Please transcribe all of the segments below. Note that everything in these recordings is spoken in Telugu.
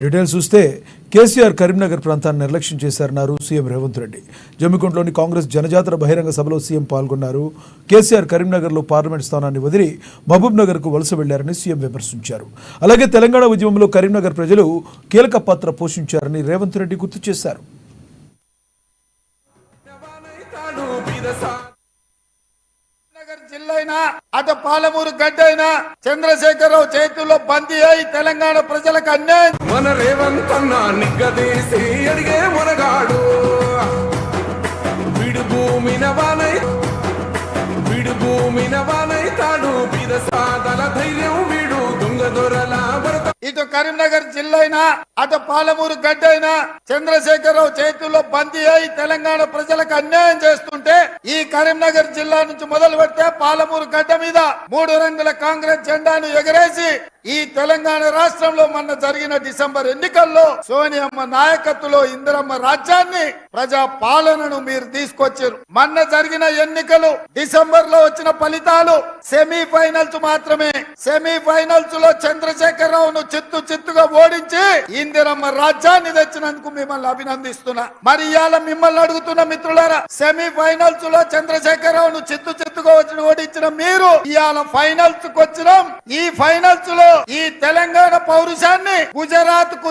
డీటెయిల్స్ చూస్తే కేసీఆర్ కరీంనగర్ ప్రాంతాన్ని నిర్లక్ష్యం చేశారన్నారు సీఎం రేవంత్ రెడ్డి. జమ్మికుంటలోని కాంగ్రెస్ జనజాతర బహిరంగ సభలో సీఎం పాల్గొన్నారు. కేసీఆర్ కరీంనగర్లో పార్లమెంట్ స్థానాన్ని వదిలి మహబూబ్ నగర్కు వలస వెళ్లారని సీఎం విమర్శించారు. అలాగే తెలంగాణ ఉద్యమంలో కరీంనగర్ ప్రజలు కీలక పాత్ర పోషించారని రేవంత్ రెడ్డి గుర్తు చేశారు. జిల్లా అటు పాలమూరు గడ్డైనా చంద్రశేఖరరావు చేతుల్లో బందీ అయి తెలంగాణ ప్రజలకు అన్యాయం. మన రేవంత్ అన్న నిగ్గదీసి అడిగే మునగాడు విడు భూమిన వానైతాడు బీద సాదల ధైర్యం వీడు దొంగ దొరల భరత. ఇటు కరీంనగర్ జిల్లా అటు పాలమూరు గడ్డైనా చంద్రశేఖరరావు చేతుల్లో బందీ అయి తెలంగాణ ప్రజలకు అన్యాయం చేస్తుంటే ఈ కరీంనగర్ జిల్లా నుంచి మొదలు పెడితే పాలమూరు గడ్డ మీద 3 రంగుల కాంగ్రెస్ జెండాను ఎగరేసి ఈ తెలంగాణ రాష్ట్రంలో మొన్న జరిగిన డిసెంబర్ ఎన్నికల్లో సోనియమ్మ నాయకత్వంలో ఇందిరమ్మ రాజ్యాన్ని ప్రజా పాలనను మీరు తీసుకొచ్చారు. మొన్న జరిగిన ఎన్నికలు డిసెంబర్ లో వచ్చిన ఫలితాలు సెమీఫైనల్స్ మాత్రమే. సెమీఫైనల్స్ లో చంద్రశేఖరరావును చిత్తుగా ఓడించి ఇందిరమ్మ రాజ్యాన్ని తెచ్చినందుకు మిమ్మల్ని అభినందిస్తున్నా. మరి ఇవాళ మిమ్మల్ని అడుగుతున్న మిత్రులారా, సెమీఫైనల్స్ లో చంద్రశేఖరరావును చిత్తుగా ఓడించిన మీరు ఇవాళ ఫైనల్స్ కు వచ్చినాం. ఈ ఫైనల్స్ లో ఈ తెలంగాణ పౌరుషాన్ని గుజరాత్ కు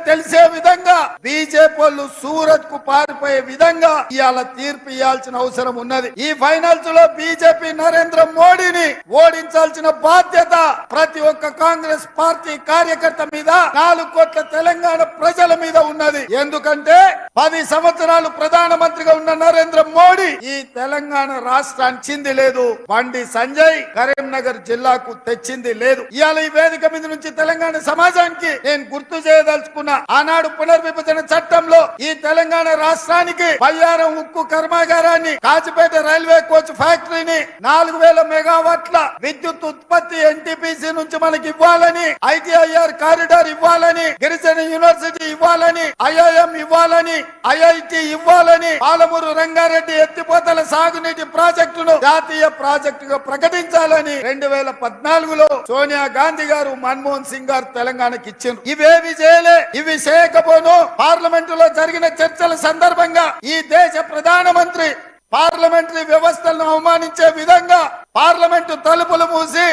తెలిసే విధంగా బీజేపీ వాళ్ళు సూరత్ కు పారిపోయే విధంగా ఇవాళ తీర్పు ఇవ్వాల్సిన అవసరం ఉన్నది. ఈ ఫైనల్స్ లో బీజేపీ నరేంద్ర మోడీని ఓడించాల్సిన బాధ్యత ప్రతి ఒక్క కాంగ్రెస్ పార్టీ కార్యకర్త మీద, 4 కోట్ల తెలంగాణ ప్రజల మీద ఉన్నది. ఎందుకంటే 10 సంవత్సరాలు ప్రధానమంత్రిగా ఉన్న నరేంద్ర మోడీ ఈ తెలంగాణ రాష్ట్రానికి చింది లేదు. బండి సంజయ్ కరీంనగర్ జిల్లాకు తెచ్చింది లేదు. ఇవాళ ఈ వేదిక మీద నుంచి తెలంగాణ సమాజానికి నేను గుర్తు చేయదలుచుకున్నా, ఆనాడు పునర్విభజన చట్టంలో ఈ తెలంగాణ రాష్ట్రానికి బయ్యారం ఉక్కు కర్మాగారాన్ని, కాచిపేట రైల్వే కోచ్ ఫ్యాక్టరీని, 4000 మెగావాట్ల విద్యుత్ ఉత్పత్తి ఎన్టీపీసీ నుంచి మనకి ఇవ్వాలని, ఐటీఐఆర్ కారిడార్ ఇవ్వాలని, గిరిజన యూనివర్సిటీ ఇవ్వాలని, ఐఐఎం ఇవ్వాలని, ఐఐటి ఇవ్వాలని, పాలమూరు రంగారెడ్డి ఎత్తిపోతల సాగునీటి ప్రాజెక్టును జాతీయ ప్రాజెక్టుగా ప్రకటించాలని 2014లో సోనియా గాంధీ గారు, మన్మోహన్ సింగ్ గారు తెలంగాణకి ఇచ్చారు. ఇవేవి చేయలే. ఇవి చేయకపోను పార్లమెంట్ లో జరిగిన చర్చల సందర్భంగా ఈ దేశ ప్రధానమంత్రి పార్లమెంటరీ వ్యవస్థలను అవమానించే విధంగా పార్లమెంటు తలుపులు మూసి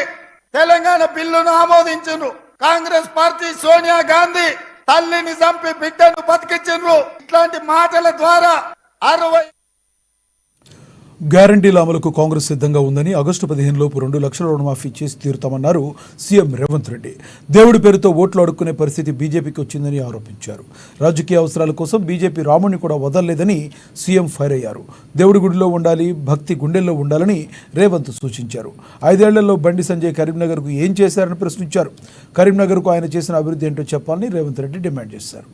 తెలంగాణ బిల్లును ఆమోదించారు. కాంగ్రెస్ పార్టీ సోనియా గాంధీ తల్లిని చంపి బిడ్డను బతికించారు. ఇట్లాంటి మాటల ద్వారా 60 గ్యారంటీల అమలుకు కాంగ్రెస్ సిద్ధంగా ఉందని, ఆగస్టు 15 లోపు 2 లక్షల రుణమాఫీ చేసి తీరుతామన్నారు సీఎం రేవంత్ రెడ్డి. దేవుడి పేరుతో ఓట్లు అడుక్కునే పరిస్థితి బీజేపీకి వచ్చిందని ఆరోపించారు. రాజకీయ అవసరాల కోసం బీజేపీ రాముడిని కూడా వదలలేదని సీఎం ఫైర్ అయ్యారు. దేవుడి గుడిలో ఉండాలి, భక్తి గుండెల్లో ఉండాలని రేవంత్ సూచించారు. 5 ఏళ్లలో బండి సంజయ్ కరీంనగర్కు ఏం చేశారని ప్రశ్నించారు. కరీంనగర్కు ఆయన చేసిన అభివృద్ధి ఏంటో చెప్పాలని రేవంత్ రెడ్డి డిమాండ్ చేశారు.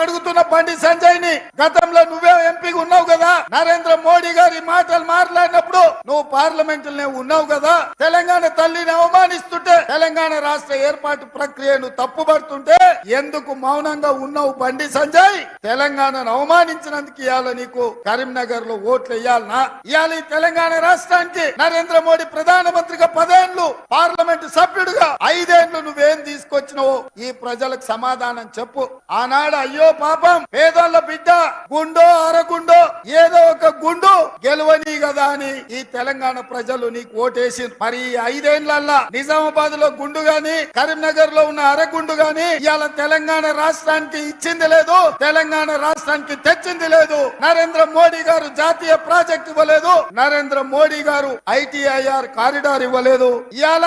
అడుగుతున్న బండి సంజయ్ ని, గతంలో నువ్వే ఎంపీగా ఉన్నావు కదా, నరేంద్ర మోడీ గారి మాటలు మాట్లాడినప్పుడు నువ్వు పార్లమెంట్ లో ఉన్నావు కదా, తెలంగాణ తల్లిని అవమానిస్తుంటే, తెలంగాణ రాష్ట్ర ఏర్పాటు ప్రక్రియను తప్పుపడుతుంటే ఎందుకు మౌనంగా ఉన్నావు బండి సంజయ్? తెలంగాణను అవమానించినందుకు ఇవాళ నీకు కరీంనగర్ లో ఓట్లు వేయాలనా? ఇవాళ ఈ తెలంగాణ రాష్ట్రానికి నరేంద్ర మోడీ ప్రధానమంత్రిగా 10 ఏళ్లు, పార్లమెంట్ సభ్యుడిగా 5 ఏళ్లు నువ్వేం తీసుకొచ్చినావో ఈ ప్రజలకు సమాధానం చెప్పు. ఆనాడు అయ్యో పాపం పేదోళ్ళ బిడ్డ గుండో అరగుండో ఏదో ఒక గుండు గెలవని కదా అని ఈ తెలంగాణ ప్రజలు నీకు ఓటేసి, మరి 5 ఏళ్లల్లా నిజామాబాద్ లో గుండు గాని, కరీంనగర్ లో ఉన్న అరగుండు గాని ఇవాళ తెలంగాణ రాష్ట్రానికి ఇచ్చింది లేదు, తెలంగాణ రాష్ట్రానికి తెచ్చింది లేదు. నరేంద్ర మోడీ గారు జాతీయ ప్రాజెక్ట్ ఇవ్వలేదు, నరేంద్ర మోడీ గారు ఐటీఐఆర్ కారిడార్ ఇవ్వలేదు. ఇవాళ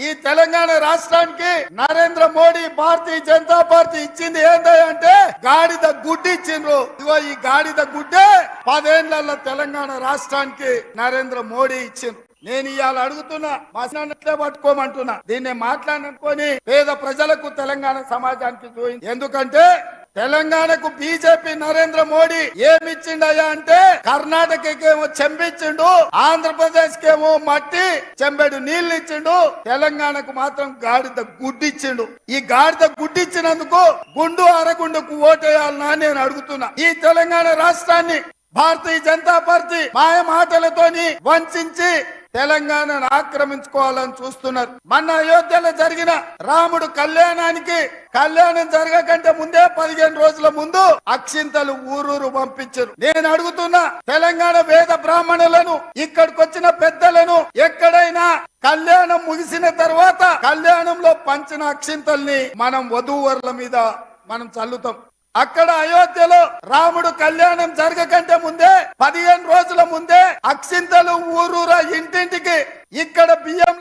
ఈ తెలంగాణ రాష్ట్రానికి నరేంద్ర మోడీ భారతీయ జనతా పార్టీ ఇచ్చింది ఏంటంటే గాడిద గుడ్డి ఇచ్చిండ్రు. ఇగో ఈ గాడిద గుడ్డే 10 ఏళ్లలో తెలంగాణ రాష్ట్రానికి నరేంద్ర మోడీ ఇచ్చిండ్రు. నేను ఇవాళ అడుగుతున్నా, మాట్లాడినట్లే పట్టుకోమంటున్నా, దీన్ని మాట్లాడుకొని పేద ప్రజలకు తెలంగాణ సమాజానికి చూపింది. ఎందుకంటే తెలంగాణకు బీజేపీ నరేంద్ర మోడీ ఏమిచ్చిండయా అంటే, కర్ణాటకకేమో చెంబిచ్చిండు, ఆంధ్రప్రదేశ్ కేమో మట్టి చెంబెడు నీళ్లు ఇచ్చిండు, తెలంగాణకు మాత్రం గాడిద గుడ్డిచ్చిండు. ఈ గాడిద గుడ్డిచ్చినందుకు గుండు అరగుండుకు ఓటేయాలనా నేను అడుగుతున్నా. ఈ తెలంగాణ రాష్ట్రాన్ని భారతీయ జనతా పార్టీ మాయ మాటలతోని వంచి తెలంగాణను ఆక్రమించుకోవాలని చూస్తున్నారు. మన అయోధ్యలో జరిగిన రాముడు కళ్యాణం జరగకంటే ముందే 15 రోజుల ముందు అక్షింతలు ఊరూరు పంపించారు. నేను అడుగుతున్నా తెలంగాణ వేద బ్రాహ్మణులను, ఇక్కడికి వచ్చిన పెద్దలను, ఎక్కడైనా కళ్యాణం ముగిసిన తర్వాత కళ్యాణంలో పంచిన అక్షింతల్ని మనం వధూవరుల మీద మనం చల్లుతాం. అక్కడ అయోధ్యలో రాముడు కళ్యాణం జరగకంటే ముందే 15 రోజుల ముందే అక్షింతలు ఊరూరా ఇంటింటికి ఇక్కడ బియ్యం